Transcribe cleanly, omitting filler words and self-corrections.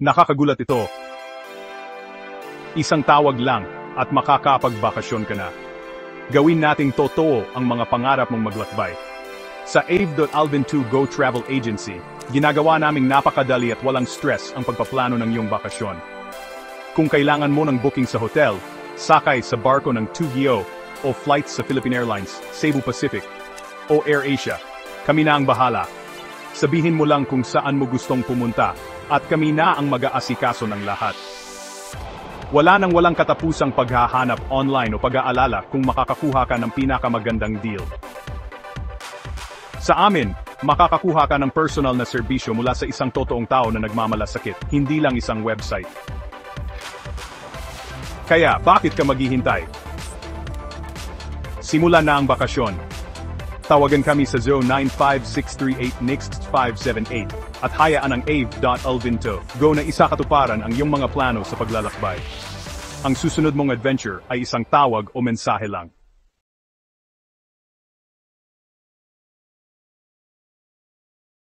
Nakakagulat ito. Isang tawag lang at makakapagbakasyon ka na. Gawin nating totoo ang mga pangarap mong maglakbay. Sa Ave.Alvin2 Go Travel Agency, ginagawa naming napakadali at walang stress ang pagpaplano ng iyong bakasyon. Kung kailangan mo ng booking sa hotel, sakay sa barko ng Tugio o flights sa Philippine Airlines, Cebu Pacific o AirAsia, kami na ang bahala. Sabihin mo lang kung saan mo gustong pumunta at kami na ang mag-aasikaso ng lahat. Wala nang walang katapusang paghahanap online o pag-aalala kung makakakuha ka ng pinakamagandang deal. Sa amin, makakakuha ka ng personal na serbisyo mula sa isang totoong tao na nagmamalasakit, hindi lang isang website. Kaya, bakit ka maghihintay? Simulan na ang bakasyon. Tawagan kami sa 095638-NEXT578 at hayaan ang Ave.Alvin2 Go na isa katuparan ang iyong mga plano sa paglalakbay. Ang susunod mong adventure ay isang tawag o mensahe lang.